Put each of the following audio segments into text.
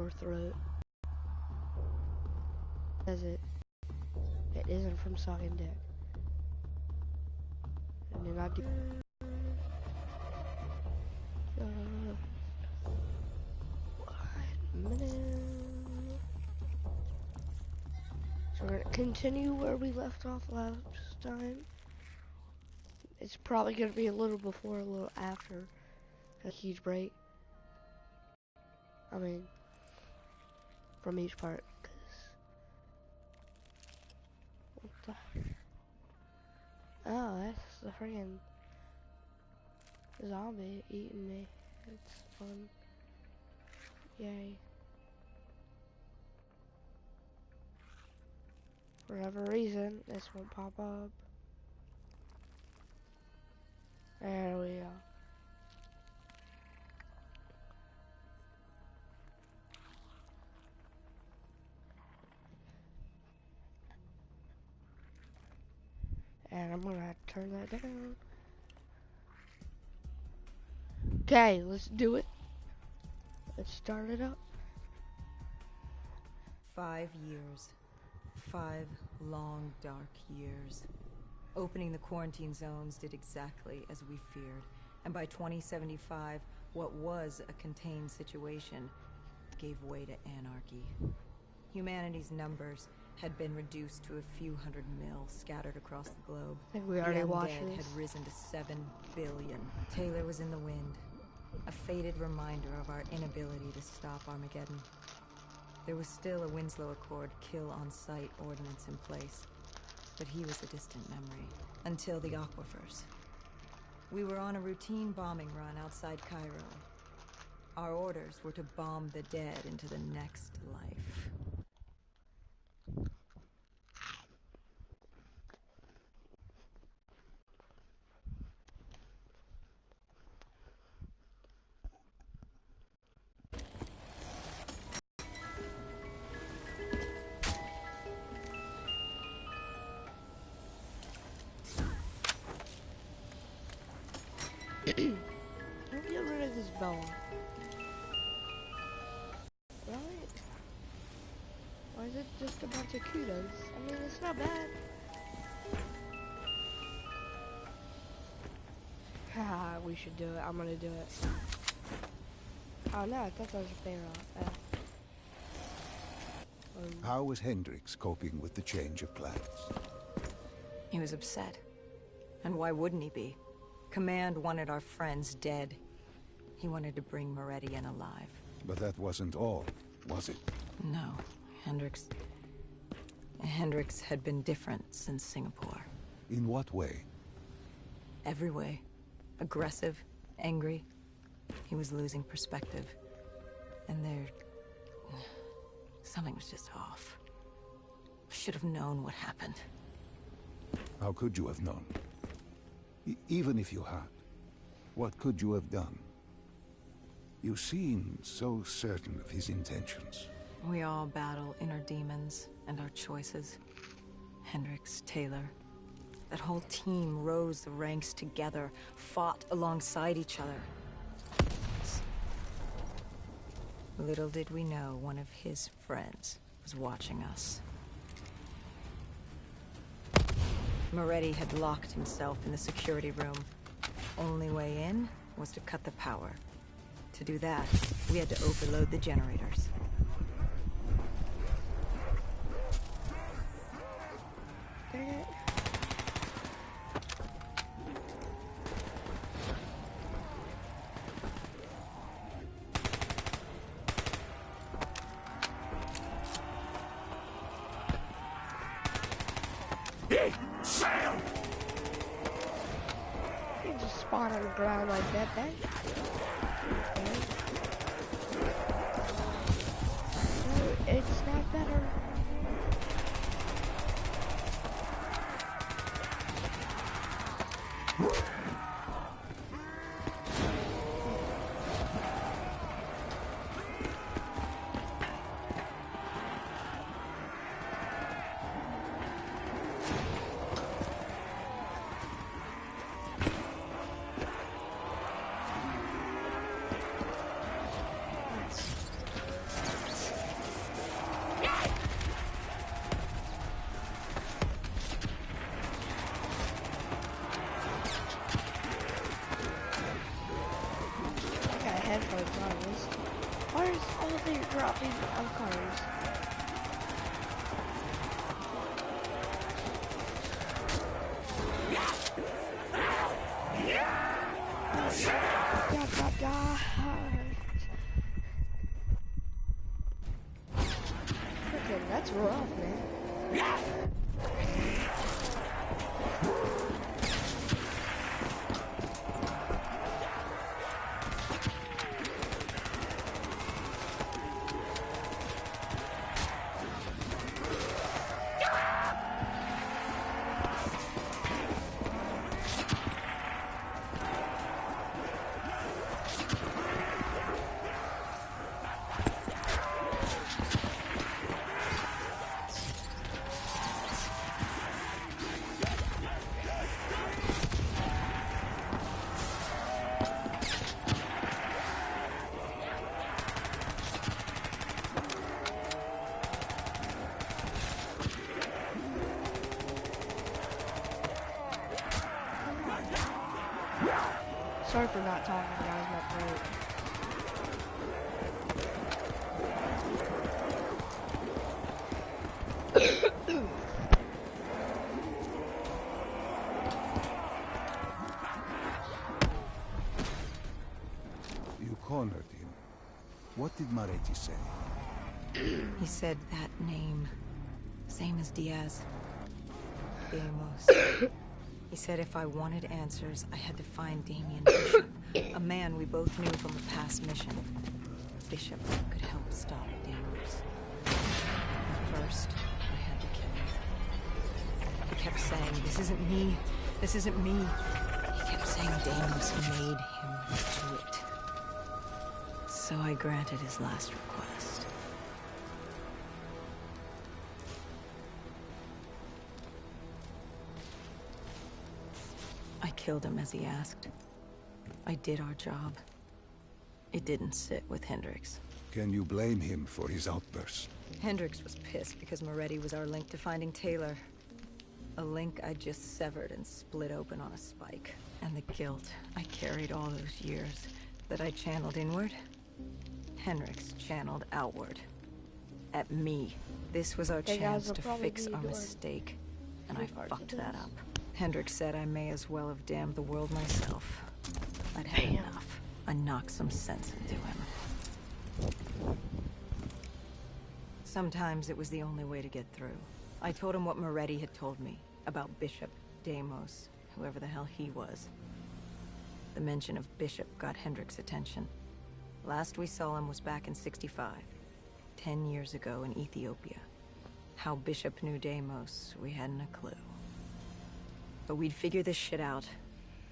power through it. Says it isn't from sucking dick. And then I do. So we're gonna continue where we left off last time. It's probably gonna be a little before, a little after a huge break. I mean, from each part, what the? Oh, that's the friggin' zombie eating me. It's fun. Yay. For whatever reason, this won't pop up. There we go. And I'm gonna have to turn that down. Okay, let's do it. Let's start it up. 5 years. 5 long, dark years. Opening the quarantine zones did exactly as we feared. And by 2075, what was a contained situation gave way to anarchy. Humanity's numbers had been reduced to a few hundred mil scattered across the globe. I think we already watched The undead this. had risen to 7 billion. Taylor was in the wind. A faded reminder of our inability to stop Armageddon. There was still a Winslow Accord kill-on-sight ordinance in place, but he was a distant memory, until the aquifers. We were on a routine bombing run outside Cairo. Our orders were to bomb the dead into the next life. Don't get rid of this bone. Right? Why is it just a bunch of kudos? I mean, it's not bad. Ah, we should do it. I'm gonna do it. Oh no, I thought that was a pharaoh. How was Hendrix coping with the change of plans? He was upset. And why wouldn't he be? Command wanted our friends dead. He wanted to bring Moretti in alive. But that wasn't all, was it? No, Hendrix had been different since Singapore. In what way? Every way. Aggressive, angry. He was losing perspective. And something was just off. I should have known what happened. How could you have known? Even if you had, what could you have done? You seemed so certain of his intentions. We all battle inner demons and our choices. Hendrix, Taylor. That whole team rose the ranks together, fought alongside each other. Little did we know one of his friends was watching us. Moretti had locked himself in the security room. Only way in was to cut the power. To do that, we had to overload the generators. You just spawn on the ground like that, then. No, it's not better. that you're dropping cars. God. Freaking, that's rough, man. Sorry for not talking, guys, my throat. You cornered him. What did Moretti say? He said that name, same as Diaz. Deimos. He said if I wanted answers, I had to find Damien Bishop, a man we both knew from a past mission. Bishop could help stop Deimos. First, I had to kill him. He kept saying, this isn't me, this isn't me. He kept saying Deimos made him do it. So I granted his last request. I killed him as he asked. I did our job. It didn't sit with Hendricks. Can you blame him for his outburst? Hendricks was pissed because Moretti was our link to finding Taylor. A link I just severed and split open on a spike. And the guilt I carried all those years that I channeled inward, Hendricks channeled outward. At me. This was our chance to fix our mistake. And I fucked that up. Hendricks said I may as well have damned the world myself. I'd had enough. I knocked some sense into him. Sometimes it was the only way to get through. I told him what Moretti had told me about Bishop, Deimos, whoever the hell he was. The mention of Bishop got Hendricks' attention. Last we saw him was back in '65, 10 years ago in Ethiopia. How Bishop knew Deimos, we hadn't a clue. But we'd figure this shit out,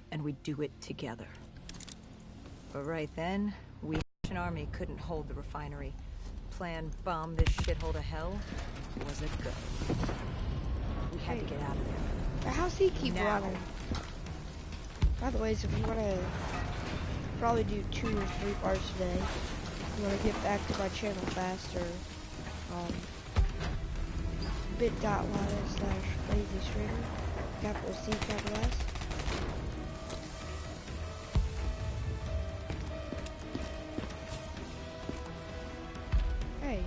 and we'd do it together. But right then, we an army couldn't hold the refinery. Plan bomb this shithole to hell was a go. We had to get out of there. How's he keep running? By the way, if you want to probably do 2 or 3 parts today, if you want to get back to my channel faster, bit.ly/CrazyStreamer, capital C, capital S. Hey.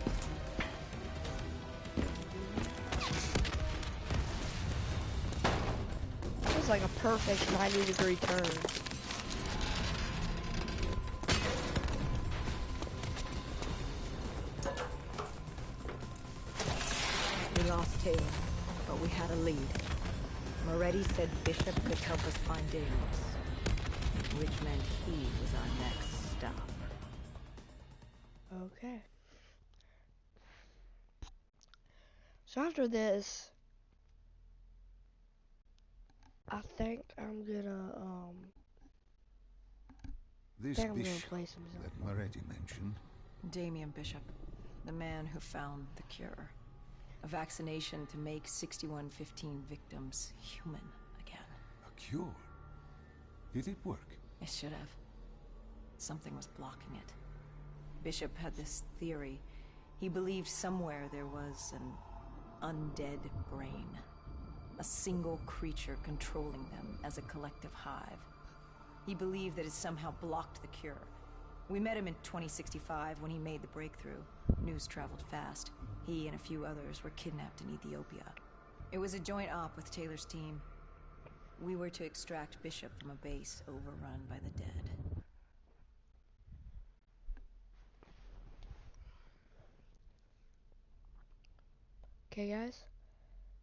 That was like a perfect 90-degree turn. We lost Taylor, but we had a lead. Moretti said Bishop could help us find Deimos, which meant he was our next stop. Okay. So after this, I think I'm gonna This bishop play some that Moretti mentioned. Damien Bishop, the man who found the cure. A vaccination to make 6115 victims human again. A cure? Did it work? It should have. Something was blocking it. Bishop had this theory. He believed somewhere there was an undead brain. A single creature controlling them as a collective hive. He believed that it somehow blocked the cure. We met him in 2065 when he made the breakthrough. News traveled fast. He and a few others were kidnapped in Ethiopia. It was a joint op with Taylor's team. We were to extract Bishop from a base overrun by the dead. Okay, guys,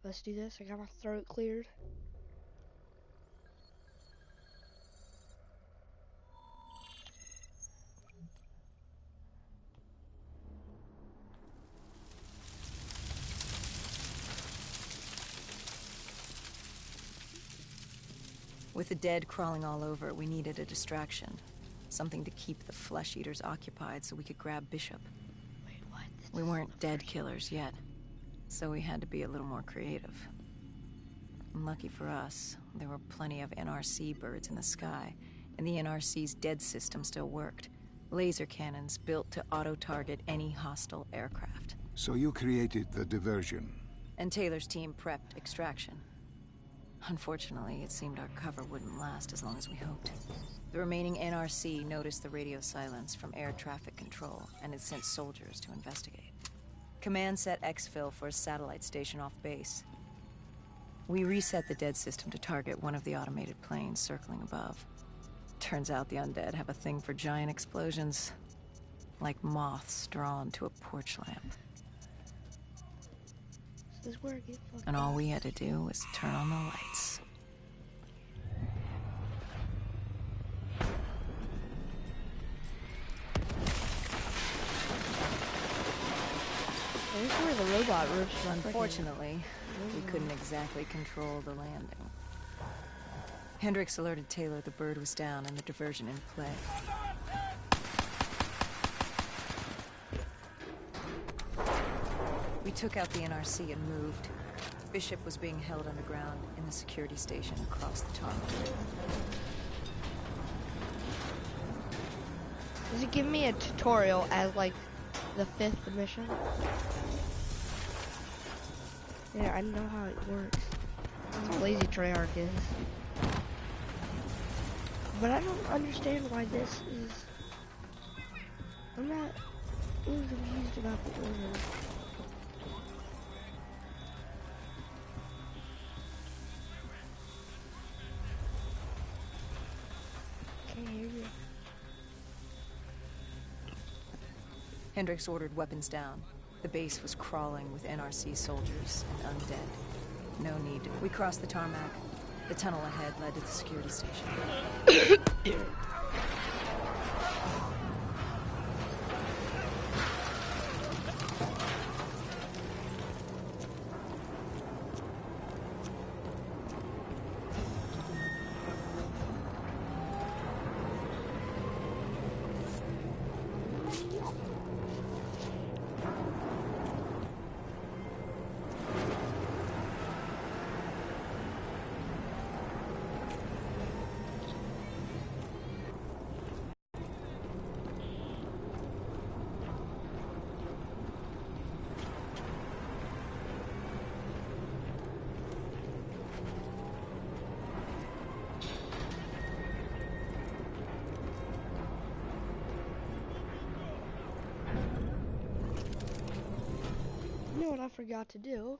let's do this. I got my throat cleared. With the dead crawling all over, we needed a distraction. Something to keep the flesh eaters occupied so we could grab Bishop. Wait, what? We weren't dead killers yet, so we had to be a little more creative. And lucky for us, there were plenty of NRC birds in the sky, and the NRC's dead system still worked. Laser cannons built to auto-target any hostile aircraft. So you created the diversion. And Taylor's team prepped extraction. Unfortunately, it seemed our cover wouldn't last as long as we hoped. The remaining NRC noticed the radio silence from air traffic control and had sent soldiers to investigate. Command set exfil for a satellite station off base. We reset the dead system to target one of the automated planes circling above. Turns out the undead have a thing for giant explosions, like moths drawn to a porch lamp. This is where I get fucked And all up. we had to do was turn on the lights. This is where the robot rips my Unfortunately, we couldn't exactly control the landing. Hendricks alerted Taylor the bird was down and the diversion in play. We took out the NRC and moved. Bishop was being held underground in the security station across the tarmac. Does it give me a tutorial as like the 5th mission? Yeah, I know how it works. It's lazy tryhard is. But I don't understand why this is. I'm not really confused about the order. Can't hear you. Hendricks ordered weapons down. The base was crawling with NRC soldiers and undead. No need. We crossed the tarmac. The tunnel ahead led to the security station. You know what I forgot to do?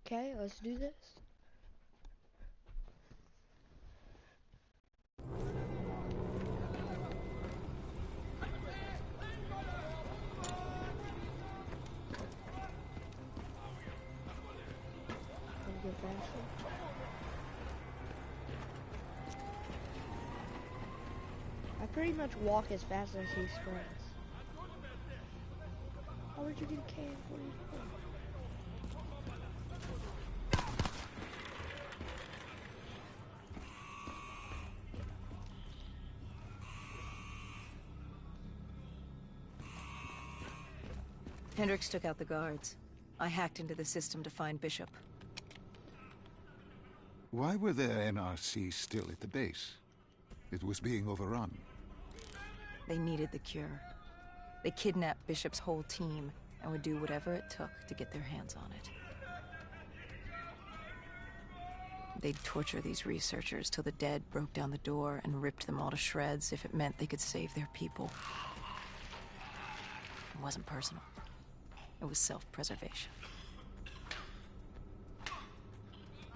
Okay, let's do this. faster. I pretty much walk as fast as he sprints. How would you get a KN-44? Hendricks took out the guards. I hacked into the system to find Bishop. Why were there NRC still at the base? It was being overrun. They needed the cure. They kidnapped Bishop's whole team and would do whatever it took to get their hands on it. They'd torture these researchers till the dead broke down the door and ripped them all to shreds if it meant they could save their people. It wasn't personal. It was self-preservation.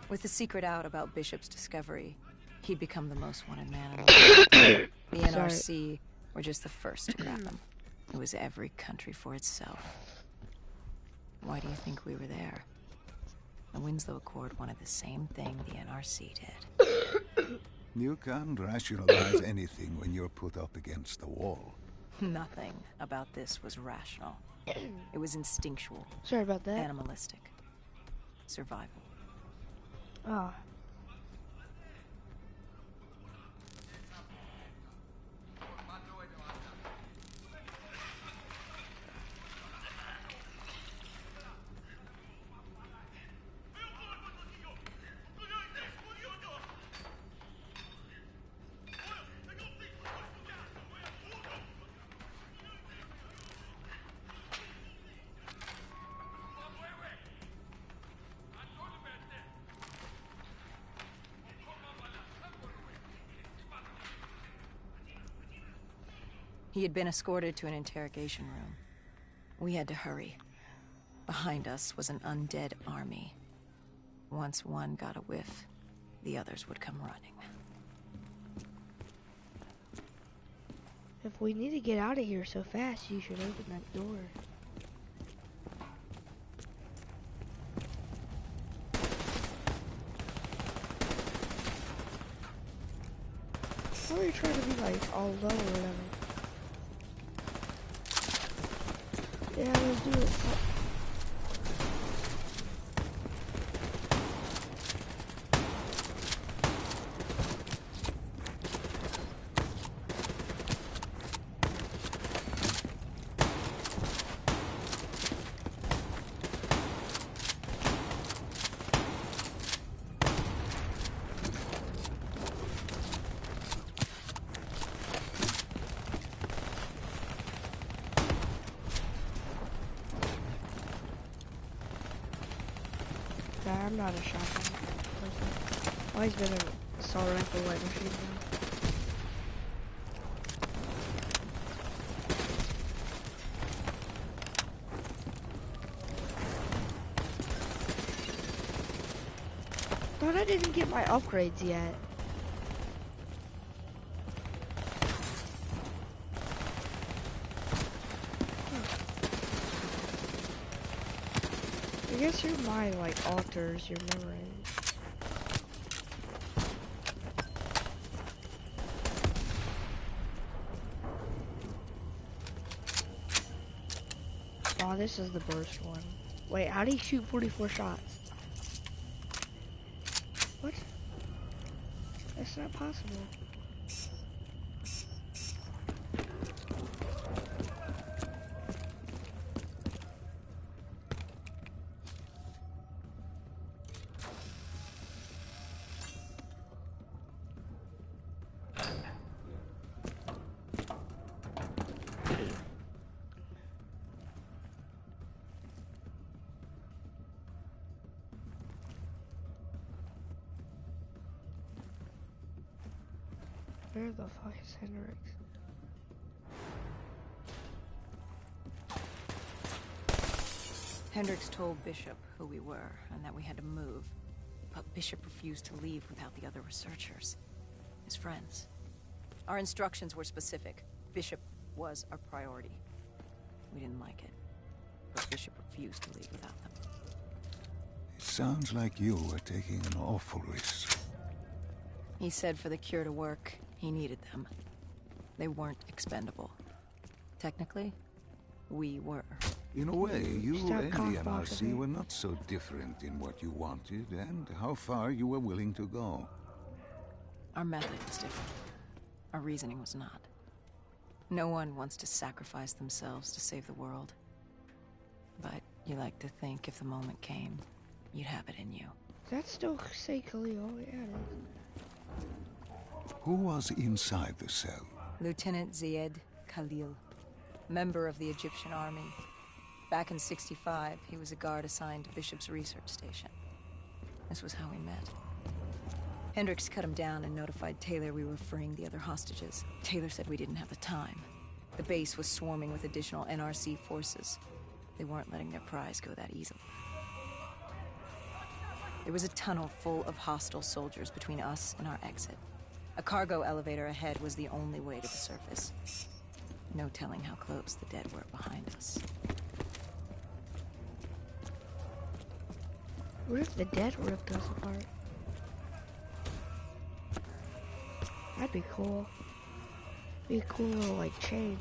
With the secret out about Bishop's discovery, he'd become the most wanted man in the world. The NRC were just the first to grab him. It was every country for itself. Why do you think we were there? The Winslow Accord wanted the same thing the NRC did. You can't rationalize anything when you're put up against the wall. Nothing about this was rational. It was instinctual. Sorry about that. Animalistic. Survival. Ah. He had been escorted to an interrogation room. We had to hurry. Behind us was an undead army. Once one got a whiff, the others would come running. If we need to get out of here so fast, you should open that door. Why are you trying to be like all low or whatever? Yeah, let's do it. I'm not a shotgun person. Always been an assault rifle light machine gun. Thought I didn't get my upgrades yet. I guess you're my, like, altars, your memories. Oh, this is the burst one. Wait, how do you shoot 44 shots? What? That's not possible. Where the fuck is Hendricks? Hendricks told Bishop who we were and that we had to move, but Bishop refused to leave without the other researchers, his friends. Our instructions were specific. Bishop was our priority. We didn't like it, but Bishop refused to leave without them. It's sounds like you were taking an awful risk. He said for the cure to work, he needed them. They weren't expendable. Technically, we were. In a way, you Stop and the cockblocking me. NRC were not so different in what you wanted and how far you were willing to go. Our method was different. Our reasoning was not. No one wants to sacrifice themselves to save the world. But you like to think if the moment came, you'd have it in you. That's still say Khalil. Yeah, it is. Who was inside the cell? Lieutenant Zayed Khalil, member of the Egyptian army. Back in '65, he was a guard assigned to Bishop's research station. This was how we met. Hendricks cut him down and notified Taylor we were freeing the other hostages. Taylor said we didn't have the time. The base was swarming with additional NRC forces. They weren't letting their prize go that easily. There was a tunnel full of hostile soldiers between us and our exit. A cargo elevator ahead was the only way to the surface. No telling how close the dead were behind us. What if the dead ripped us apart? That'd be cool. Be a cool little, like, change.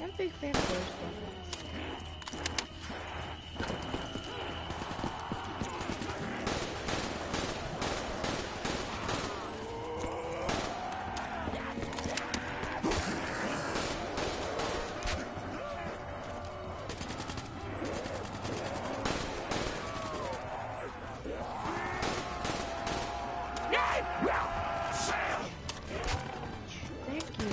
I'm a big fan of those weapons. Thank you.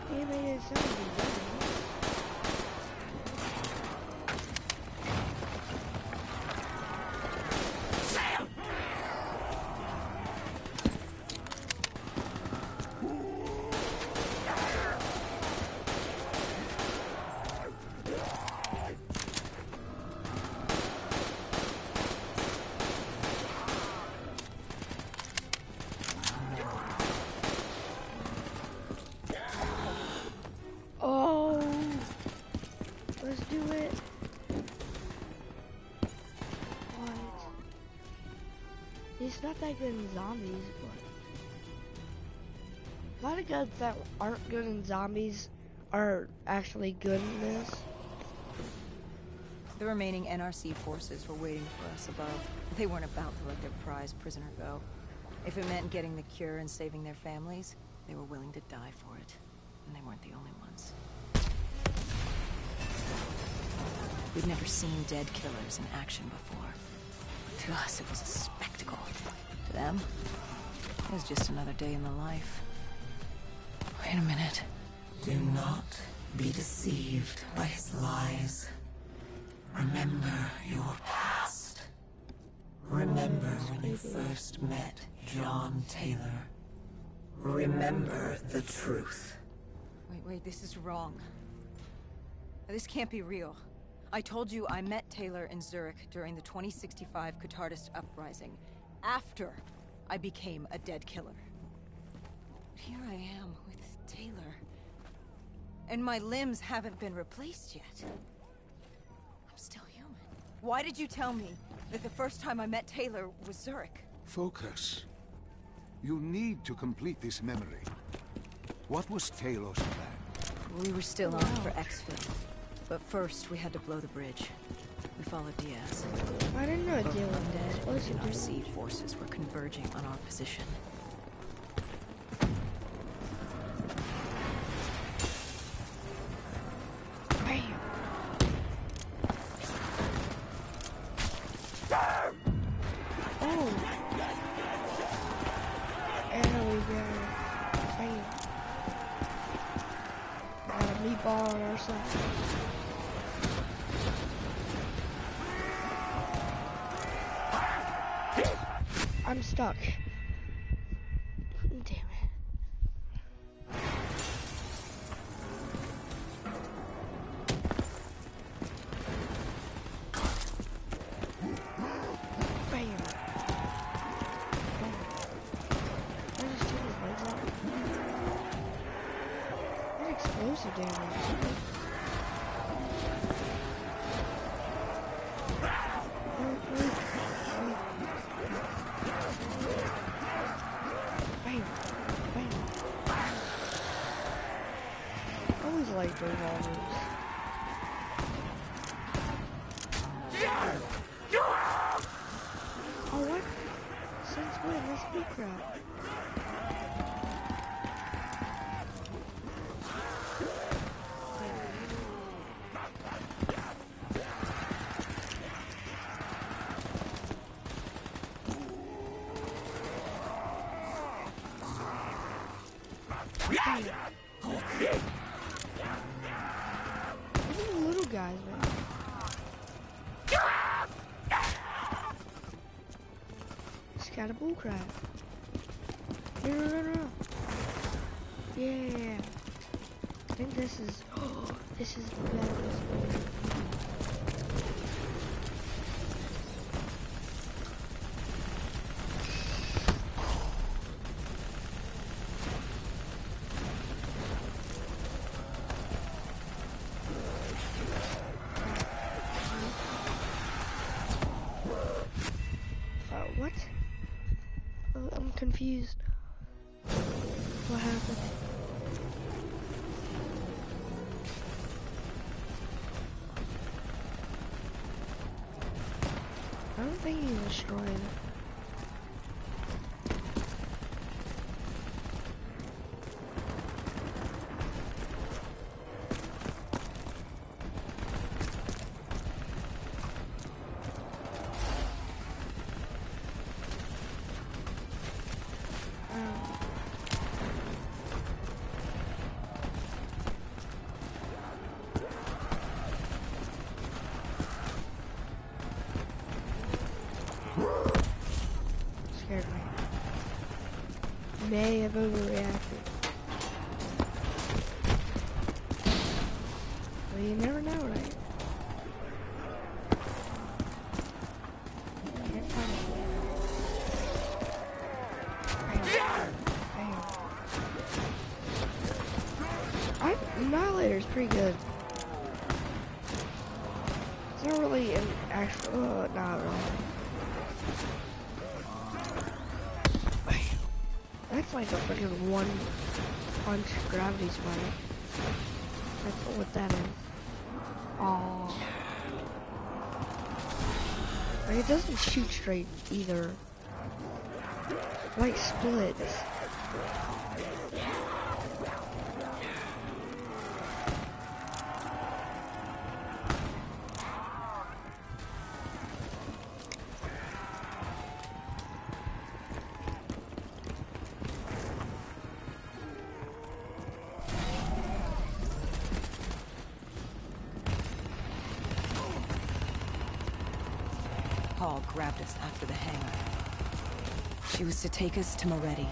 He made it sound good. Oh, let's do it. What? It's not that good in zombies, but a lot of guns that aren't good in zombies are actually good in this. The remaining NRC forces were waiting for us above. They weren't about to let their prized prisoner go. If it meant getting the cure and saving their families, they were willing to die for it. And they weren't the only ones. We'd never seen dead killers in action before. To us, it was a spectacle. To them, it was just another day in the life. Wait a minute. Do not be deceived by his lies. Remember your past. Remember when you first met John Taylor. Remember the truth. Wait, this is wrong. This can't be real. I told you I met Taylor in Zurich during the 2065 Catardist Uprising, after I became a dead killer. But here I am with Taylor, and my limbs haven't been replaced yet. I'm still human. Why did you tell me that the first time I met Taylor was Zurich? Focus. You need to complete this memory. What was Taylor's plan? We were still on for exfil, but first we had to blow the bridge. We followed Diaz. I didn't know Both deal of them with dead, this. What is he and our doing? sea forces were converging on our position. Bam. Oh. And we go. Bam. Got a meatball or something. I'm stuck. Damn it. Bam. Did I just take his legs off? What explosive damage? Bam. Bam. I always liked revolvers. Oh, what? Since when? That's big crap. Look at the little guys, man. It's got a bull crap. No. Yeah. I think this is. Oh, this is the best. What? Oh, I'm confused. What happened? I don't think he destroyed it. Scared me. May have overreacted. Well, you never know, right? Can't find it. Bam. Annihilator's pretty good. It's not really an actual, not really. That's like a freaking one punch gravity spike. That's what that is. Oh. Like it doesn't shoot straight either. It like splits. Paul grabbed us after the hangar. She was to take us to Moretti,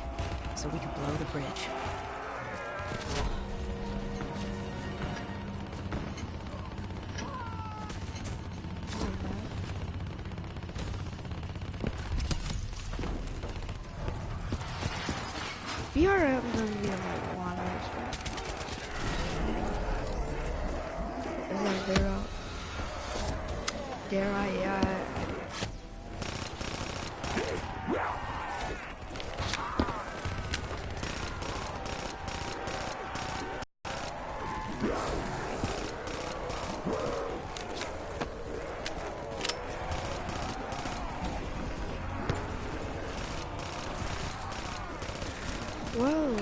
so we could blow the bridge. BRM doesn't get like a lot of respect. Is that zero? Dare I? Whoa.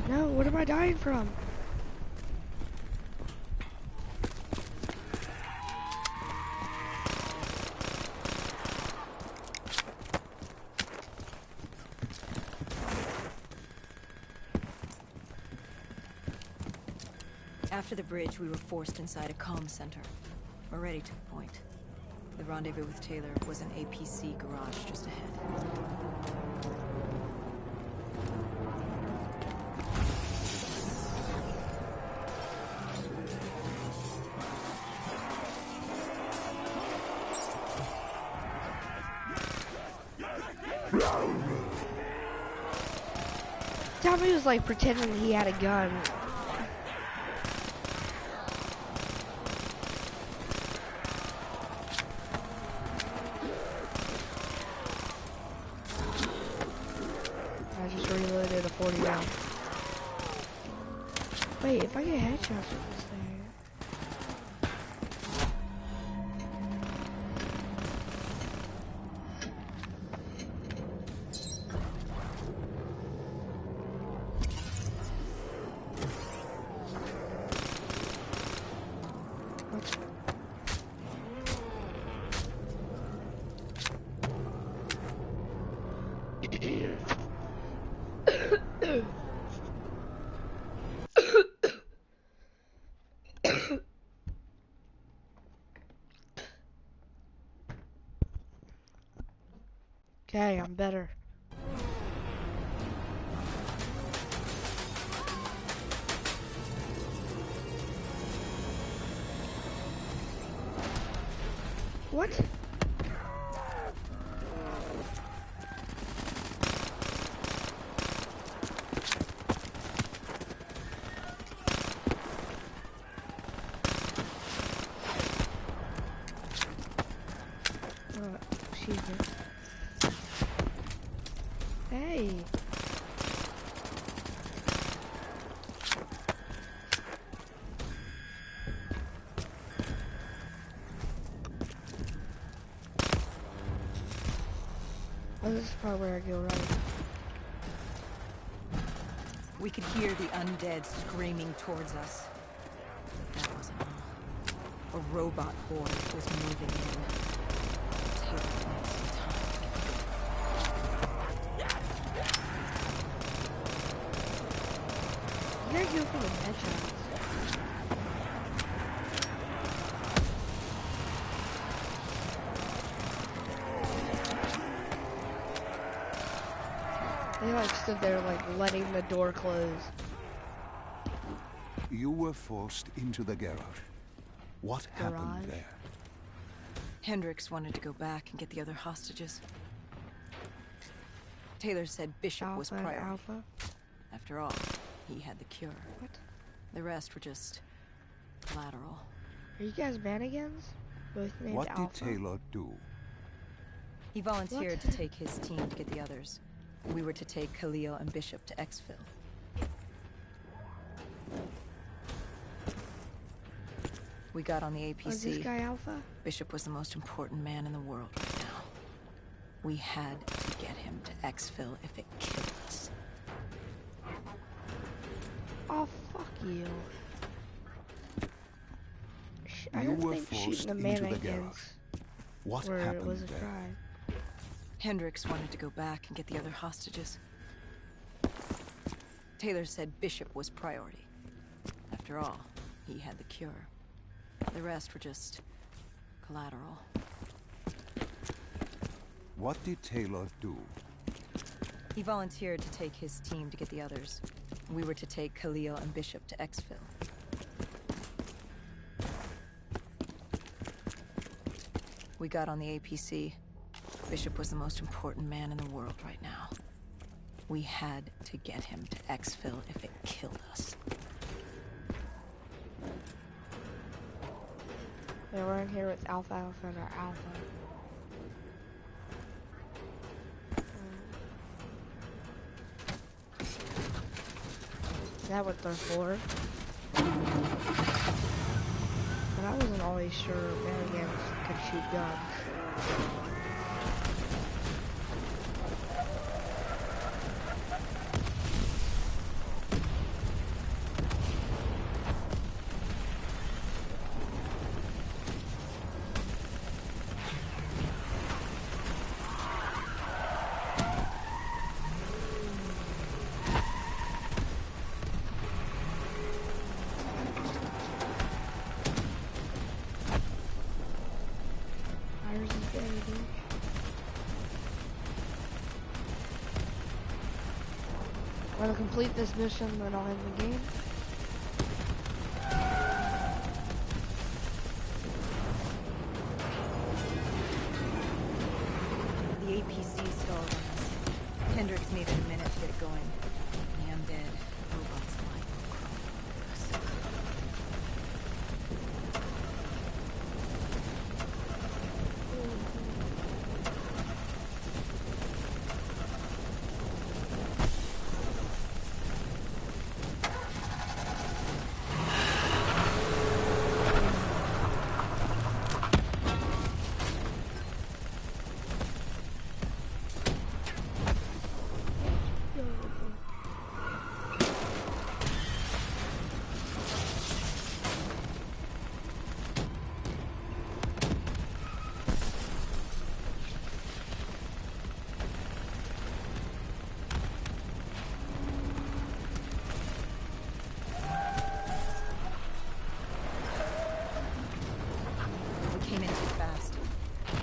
No, what am I dying from? After the bridge, we were forced inside a comm center. Moretti took point. The rendezvous with Taylor was an APC garage just ahead. Tommy was like pretending he had a gun. I just reloaded a 40 round. Wait, if I get headshots with this thing. Okay, I'm better. What? Excuse me. Hey. Oh, this is probably where I go right. We could hear the undead screaming towards us. But that wasn't all. A robot horde was moving in. Taylor needs some time. You gotta go for the headshots. They like stood there like letting the door close. You were forced into the garage. What happened there? Hendricks wanted to go back and get the other hostages. Taylor said Bishop was priority. Alpha? After all, he had the cure. What? The rest were just collateral. Are you guys mannequins? Both named What Alpha? did Taylor do? He volunteered What? to take his team to get the others. We were to take Khalil and Bishop to Exfil. We got on the APC. Was this guy Alpha? Bishop was the most important man in the world right now. We had to get him to Exfil if it killed us. Oh, fuck you. I You don't were think forced shooting the into the mannequins garage. What where it happened was a there? crime. Hendricks wanted to go back and get the other hostages. Taylor said Bishop was priority. After all, he had the cure. The rest were just collateral. What did Taylor do? He volunteered to take his team to get the others. We were to take Khalil and Bishop to Exfil. We got on the APC. Bishop was the most important man in the world right now. We had to get him to Exfil if it killed us. Yeah, we're in here with Alpha and our Alpha. Is that what they're for? But I wasn't always sure mannequins could shoot guns. gonna complete this mission, then I'll end the game. The APC stalled on us. Hendricks needed a minute to get it going. The undead robots might crawl over us.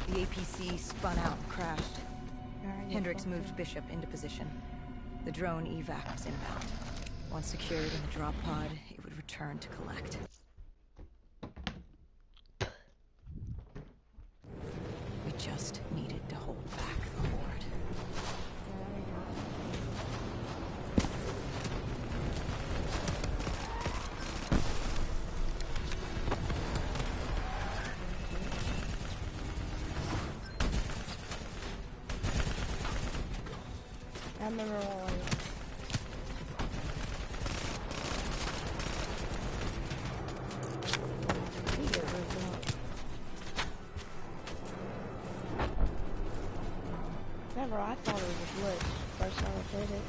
The APC spun out and crashed. Hendricks moved Bishop into position. The drone evac was inbound. Once secured in the drop pod, it would return to collect. We just needed to hold back the horde. I remember all of it. Remember, I thought it was a glitch first time I played it.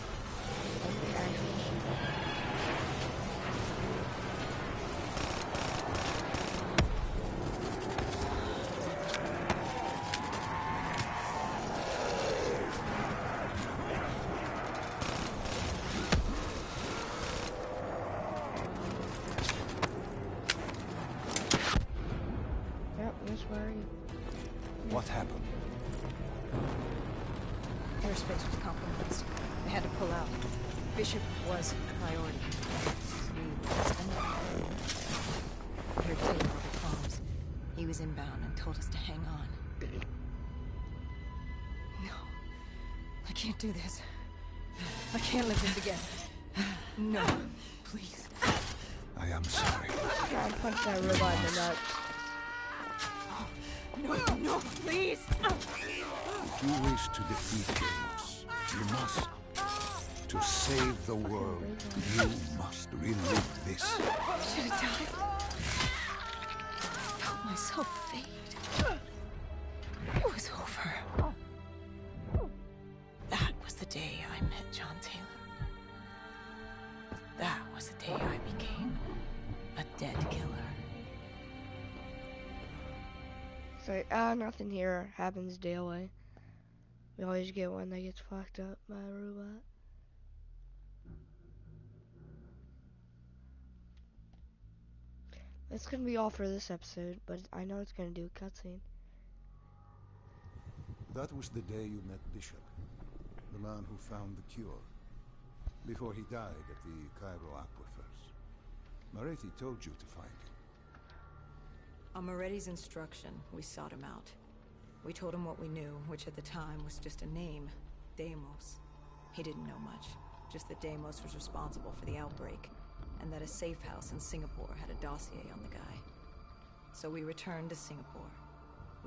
Yep, that's where What happened? Airspace was compromised. They had to pull out. Bishop was a priority. We heard Taylor over comms. He was inbound and told us to hang on. No. I can't do this. I can't live this again. No. Please. I am sorry. try and punch that robot in the nuts. No, please! If you wish to defeat Deimos, you must. To save the world, you must relive this. I should have died. I felt myself fade. It was over. That was the day I met John Taylor. That was the day I became a dead killer. So, nothing here happens daily. We always get one that gets fucked up by a robot. That's gonna be all for this episode, but I know it's gonna do a cutscene. That was the day you met Bishop, the man who found the cure, before he died at the Cairo aquifers. Moretti told you to find him. On Moretti's instruction, we sought him out. We told him what we knew, which at the time was just a name, Deimos. He didn't know much, just that Deimos was responsible for the outbreak, and that a safe house in Singapore had a dossier on the guy. So we returned to Singapore.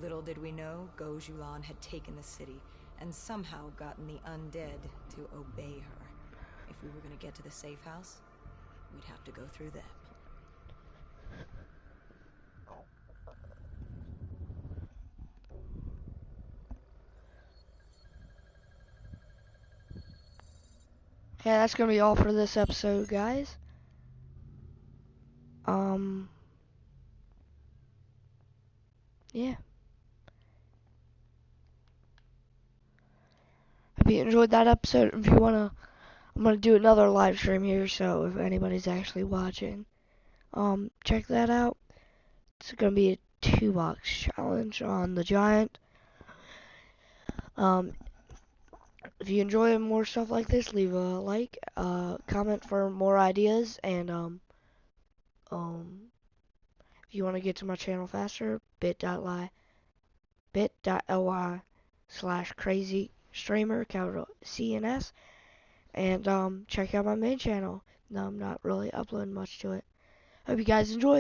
Little did we know, Gojulan had taken the city, and somehow gotten the undead to obey her. If we were gonna get to the safe house, we'd have to go through them. Yeah, that's gonna be all for this episode, guys. Yeah. Hope you enjoyed that episode. If you wanna, I'm gonna do another live stream here, so if anybody's actually watching, check that out. It's gonna be a 2-box challenge on the Giant. If you enjoy more stuff like this, leave a like, comment for more ideas, and if you want to get to my channel faster, bit.ly/CrazyStreamer, capital C and S, and check out my main channel. No, I'm not really uploading much to it. Hope you guys enjoy.